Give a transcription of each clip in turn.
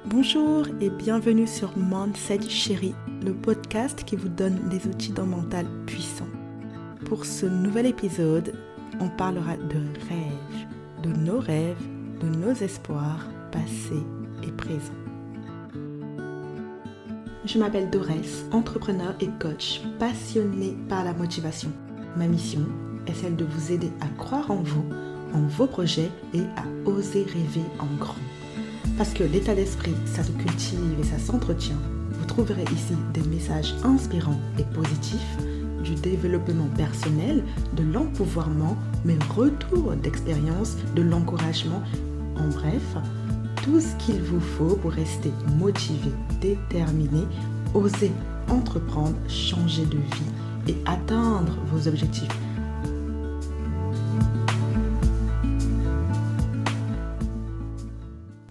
Bonjour et bienvenue sur Mindset Chérie, le podcast qui vous donne des outils d'un mental puissant. Pour ce nouvel épisode, on parlera de rêves, de nos espoirs passés et présents. Je m'appelle Dorès, entrepreneur et coach passionnée par la motivation. Ma mission est celle de vous aider à croire en vous, en vos projets et à oser rêver en grand. Parce que l'état d'esprit, ça se cultive et ça s'entretient. Vous trouverez ici des messages inspirants et positifs, du développement personnel, de l'empouvoirment, mais retour d'expérience, de l'encouragement. En bref, tout ce qu'il vous faut pour rester motivé, déterminé, oser entreprendre, changer de vie et atteindre vos objectifs.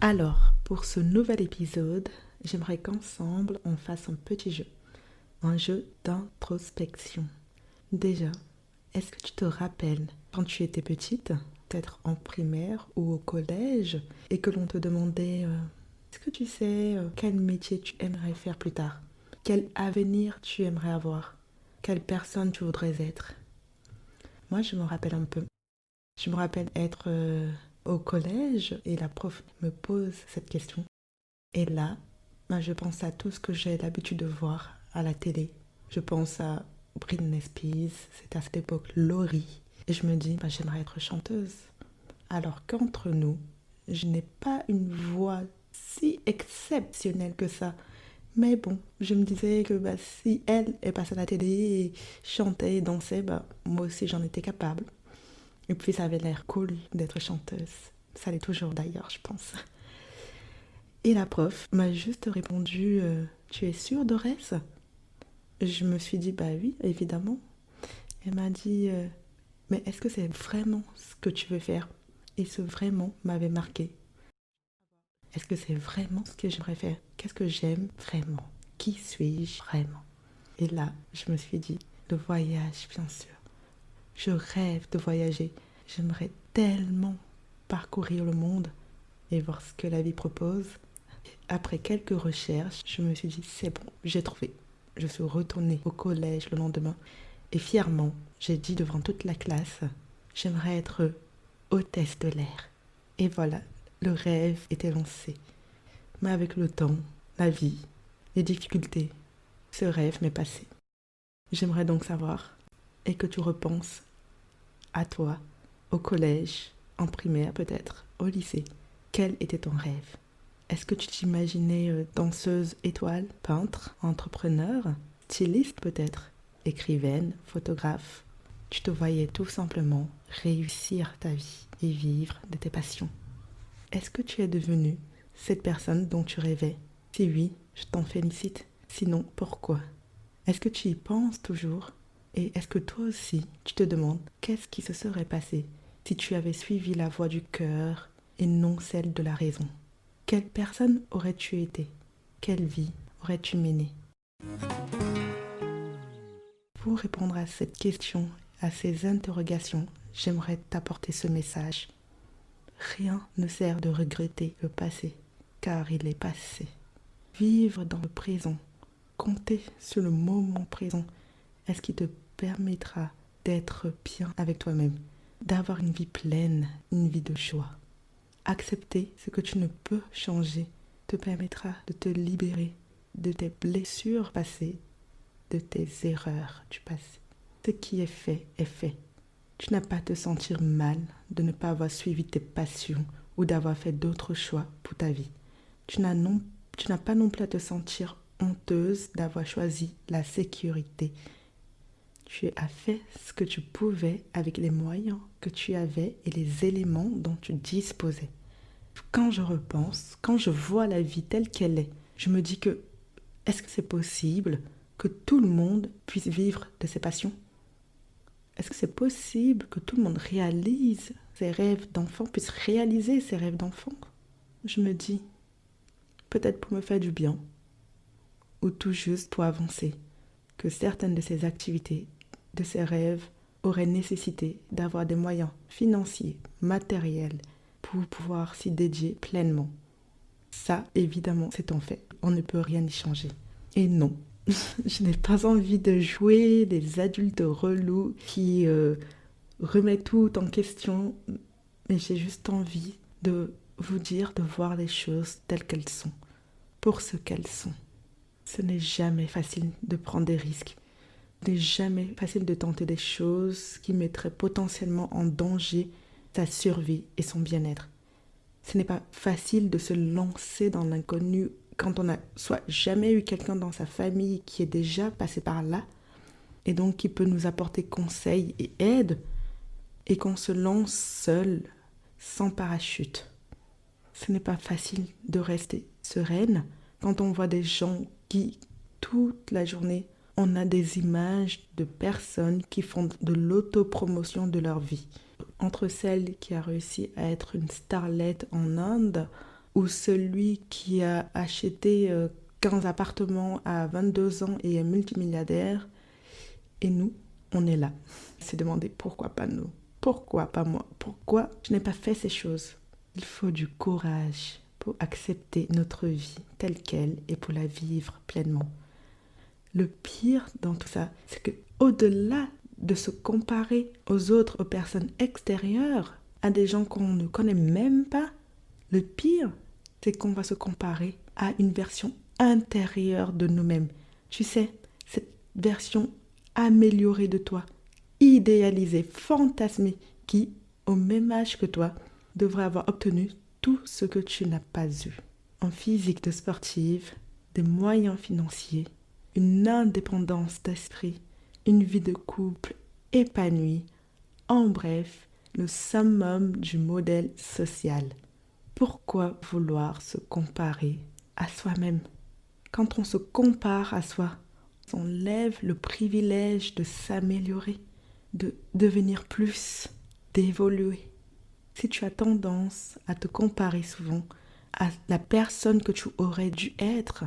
Alors, pour ce nouvel épisode, j'aimerais qu'ensemble on fasse un petit jeu. Un jeu d'introspection. Déjà, est-ce que tu te rappelles quand tu étais petite, peut-être en primaire ou au collège, et que l'on te demandait est-ce que tu sais quel métier tu aimerais faire plus tard? Quel avenir tu aimerais avoir? Quelle personne tu voudrais être? Moi, je me rappelle un peu. Je me rappelle être au collège et la prof me pose cette question. Et là, je pense à tout ce que j'ai l'habitude de voir à la télé. Je pense à Britney Spears, c'était à cette époque Laurie. Et je me dis, j'aimerais être chanteuse. Alors qu'entre nous, je n'ai pas une voix si exceptionnelle que ça. Mais bon, je me disais que si elle est passée à la télé et chantait et dansait, moi aussi j'en étais capable. Et puis ça avait l'air cool d'être chanteuse. Ça l'est toujours d'ailleurs, je pense. Et la prof m'a juste répondu tu es sûre, Dorès? Je me suis dit oui, évidemment. Elle m'a dit mais est-ce que c'est vraiment ce que tu veux faire? Et ce vraiment m'avait marqué. Est-ce que c'est vraiment ce que j'aimerais faire? Qu'est-ce que j'aime vraiment? Qui suis-je vraiment? Et là, je me suis dit le voyage, bien sûr. Je rêve de voyager. J'aimerais tellement parcourir le monde et voir ce que la vie propose. Après quelques recherches, je me suis dit, c'est bon, j'ai trouvé. Je suis retournée au collège le lendemain et fièrement, j'ai dit devant toute la classe, j'aimerais être hôtesse de l'air. Et voilà, le rêve était lancé. Mais avec le temps, la vie, les difficultés, ce rêve m'est passé. J'aimerais donc savoir et que tu repenses à toi, au collège, en primaire peut-être, au lycée. Quel était ton rêve? Est-ce que tu t'imaginais danseuse étoile, peintre, entrepreneur, styliste peut-être, écrivaine, photographe? Tu te voyais tout simplement réussir ta vie et vivre de tes passions. Est-ce que tu es devenue cette personne dont tu rêvais? Si oui, je t'en félicite. Sinon, pourquoi? Est-ce que tu y penses toujours? Et est-ce que toi aussi, tu te demandes qu'est-ce qui se serait passé si tu avais suivi la voie du cœur et non celle de la raison? Quelle personne aurais-tu été? Quelle vie aurais-tu menée? Pour répondre à cette question, à ces interrogations, j'aimerais t'apporter ce message. Rien ne sert de regretter le passé, car il est passé. Vivre dans le présent, compter sur le moment présent, est ce qui te permettra d'être bien avec toi-même, d'avoir une vie pleine, une vie de joie. Accepter ce que tu ne peux changer te permettra de te libérer de tes blessures passées, de tes erreurs du passé. Ce qui est fait est fait. Tu n'as pas à te sentir mal de ne pas avoir suivi tes passions ou d'avoir fait d'autres choix pour ta vie. Tu n'as pas non plus à te sentir honteuse d'avoir choisi la sécurité. Tu as fait ce que tu pouvais avec les moyens que tu avais et les éléments dont tu disposais. Quand je repense, quand je vois la vie telle qu'elle est, je me dis que est-ce que c'est possible que tout le monde puisse vivre de ses passions? Est-ce que c'est possible que tout le monde réalise ses rêves d'enfant, puisse réaliser ses rêves d'enfant? Je me dis, peut-être pour me faire du bien, ou tout juste pour avancer, que certaines de ces activités, de ces rêves, auraient nécessité d'avoir des moyens financiers, matériels pour pouvoir s'y dédier pleinement. Ça, évidemment, c'est un fait. On ne peut rien y changer. Et non, je n'ai pas envie de jouer des adultes relous qui remettent tout en question, mais j'ai juste envie de vous dire de voir les choses telles qu'elles sont, pour ce qu'elles sont. Ce n'est jamais facile de prendre des risques. Ce n'est jamais facile de tenter des choses qui mettraient potentiellement en danger sa survie et son bien-être. Ce n'est pas facile de se lancer dans l'inconnu quand on n'a soit jamais eu quelqu'un dans sa famille qui est déjà passé par là et donc qui peut nous apporter conseils et aide et qu'on se lance seul, sans parachute. Ce n'est pas facile de rester sereine quand on voit des gens qui, toute la journée, on a des images de personnes qui font de l'autopromotion de leur vie. Entre celle qui a réussi à être une starlette en Inde ou celui qui a acheté 15 appartements à 22 ans et est multimilliardaire, et nous, on est là. Se demander pourquoi pas nous, pourquoi pas moi, pourquoi je n'ai pas fait ces choses. Il faut du courage pour accepter notre vie telle qu'elle et pour la vivre pleinement. Le pire dans tout ça, c'est que au-delà de se comparer aux autres, aux personnes extérieures, à des gens qu'on ne connaît même pas, le pire, c'est qu'on va se comparer à une version intérieure de nous-mêmes. Tu sais, cette version améliorée de toi, idéalisée, fantasmée, qui, au même âge que toi, devrait avoir obtenu tout ce que tu n'as pas eu. En physique de sportive, des moyens financiers, une indépendance d'esprit, une vie de couple épanouie, en bref, le summum du modèle social. Pourquoi vouloir se comparer à soi-même? Quand on se compare à soi, on lève le privilège de s'améliorer, de devenir plus, d'évoluer. Si tu as tendance à te comparer souvent à la personne que tu aurais dû être,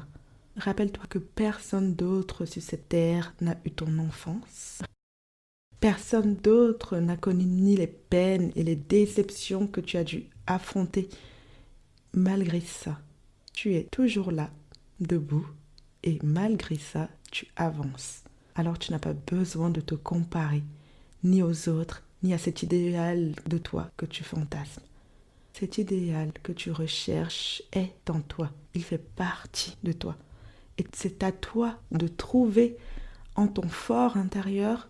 rappelle-toi que personne d'autre sur cette terre n'a eu ton enfance. Personne d'autre n'a connu ni les peines et les déceptions que tu as dû affronter. Malgré ça, tu es toujours là, debout, et malgré ça, tu avances. Alors tu n'as pas besoin de te comparer, ni aux autres, ni à cet idéal de toi que tu fantasmes. Cet idéal que tu recherches est en toi, il fait partie de toi. Et c'est à toi de trouver en ton fort intérieur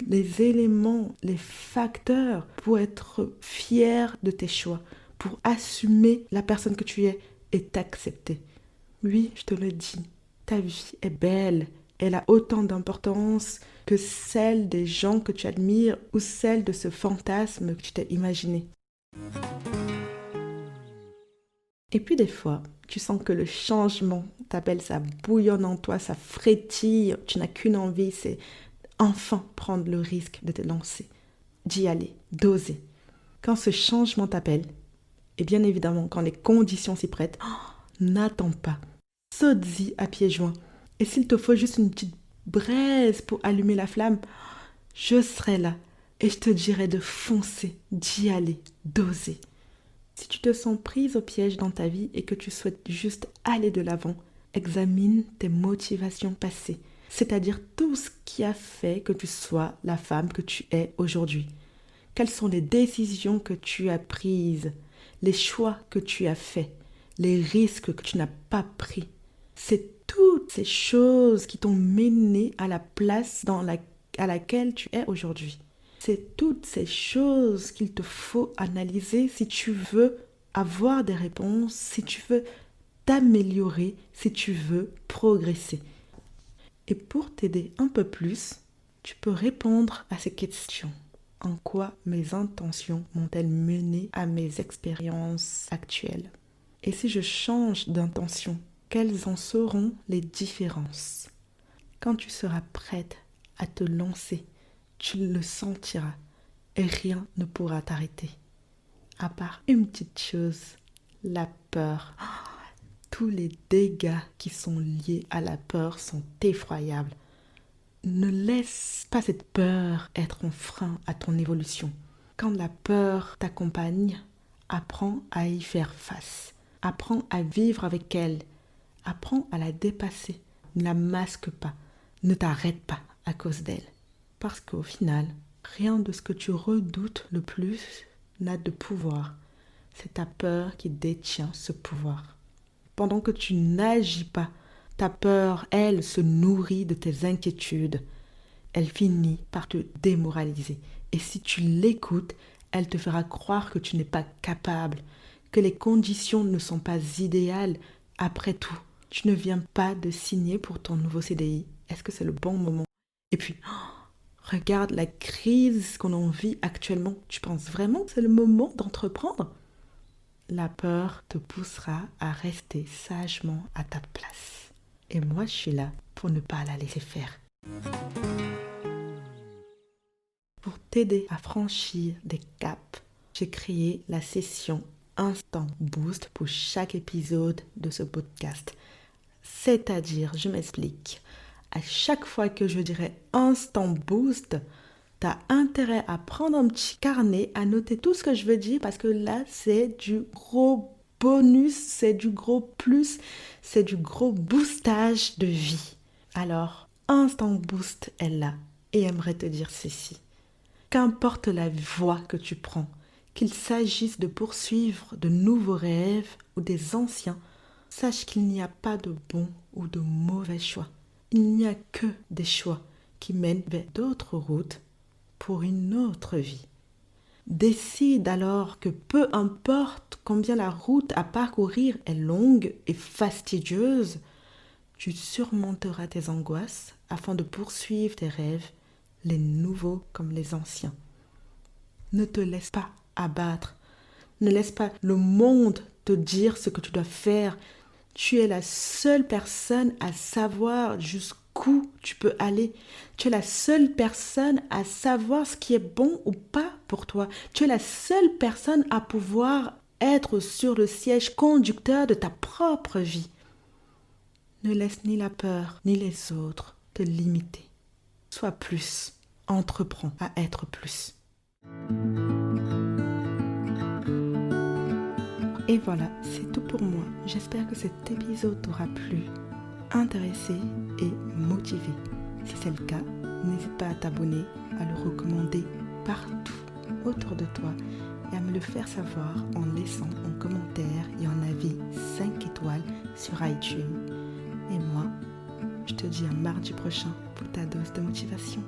les éléments, les facteurs pour être fier de tes choix, pour assumer la personne que tu es et t'accepter. Oui, je te le dis, ta vie est belle. Elle a autant d'importance que celle des gens que tu admires ou celle de ce fantasme que tu t'es imaginé. Et puis des fois, tu sens que le changement t'appelle, ça bouillonne en toi, ça frétille, tu n'as qu'une envie, c'est enfin prendre le risque de te lancer, d'y aller, d'oser. Quand ce changement t'appelle, et bien évidemment quand les conditions s'y prêtent, n'attends pas, saute-y à pieds joints. Et s'il te faut juste une petite braise pour allumer la flamme, je serai là et je te dirai de foncer, d'y aller, d'oser. Si tu te sens prise au piège dans ta vie et que tu souhaites juste aller de l'avant, examine tes motivations passées, c'est-à-dire tout ce qui a fait que tu sois la femme que tu es aujourd'hui. Quelles sont les décisions que tu as prises, les choix que tu as faits, les risques que tu n'as pas pris. C'est toutes ces choses qui t'ont mené à la place à laquelle tu es aujourd'hui. C'est toutes ces choses qu'il te faut analyser si tu veux avoir des réponses, si tu veux t'améliorer, si tu veux progresser. Et pour t'aider un peu plus, tu peux répondre à ces questions. En quoi mes intentions m'ont-elles mené à mes expériences actuelles? Et si je change d'intention, quelles en seront les différences? Quand tu seras prête à te lancer, tu le sentiras et rien ne pourra t'arrêter. À part une petite chose, la peur. Tous les dégâts qui sont liés à la peur sont effroyables. Ne laisse pas cette peur être un frein à ton évolution. Quand la peur t'accompagne, apprends à y faire face. Apprends à vivre avec elle. Apprends à la dépasser. Ne la masque pas. Ne t'arrête pas à cause d'elle. Parce qu'au final, rien de ce que tu redoutes le plus n'a de pouvoir. C'est ta peur qui détient ce pouvoir. Pendant que tu n'agis pas, ta peur, elle, se nourrit de tes inquiétudes. Elle finit par te démoraliser. Et si tu l'écoutes, elle te fera croire que tu n'es pas capable, que les conditions ne sont pas idéales. Après tout, tu ne viens pas de signer pour ton nouveau CDI. Est-ce que c'est le bon moment? Et puis, regarde la crise qu'on en vit actuellement. Tu penses vraiment que c'est le moment d'entreprendre? La peur te poussera à rester sagement à ta place. Et moi, je suis là pour ne pas la laisser faire. Pour t'aider à franchir des caps, j'ai créé la session Instant Boost pour chaque épisode de ce podcast. C'est-à-dire, je m'explique, à chaque fois que je dirai Instant Boost, tu as intérêt à prendre un petit carnet, à noter tout ce que je veux dire parce que là, c'est du gros bonus, c'est du gros plus, c'est du gros boostage de vie. Alors, Instant Boost est là et aimerait te dire ceci. Qu'importe la voie que tu prends, qu'il s'agisse de poursuivre de nouveaux rêves ou des anciens, sache qu'il n'y a pas de bon ou de mauvais choix. Il n'y a que des choix qui mènent vers d'autres routes pour une autre vie. Décide alors que peu importe combien la route à parcourir est longue et fastidieuse, tu surmonteras tes angoisses afin de poursuivre tes rêves, les nouveaux comme les anciens. Ne te laisse pas abattre. Ne laisse pas le monde te dire ce que tu dois faire. Tu es la seule personne à savoir jusqu'où tu peux aller. Tu es la seule personne à savoir ce qui est bon ou pas pour toi. Tu es la seule personne à pouvoir être sur le siège conducteur de ta propre vie. Ne laisse ni la peur ni les autres te limiter. Sois plus. Entreprends à être plus. Et voilà, c'est tout pour moi. J'espère que cet épisode t'aura plu, intéressé et motivé. Si c'est le cas, n'hésite pas à t'abonner, à le recommander partout autour de toi et à me le faire savoir en laissant un commentaire et un avis 5 étoiles sur iTunes. Et moi, je te dis à mardi prochain pour ta dose de motivation.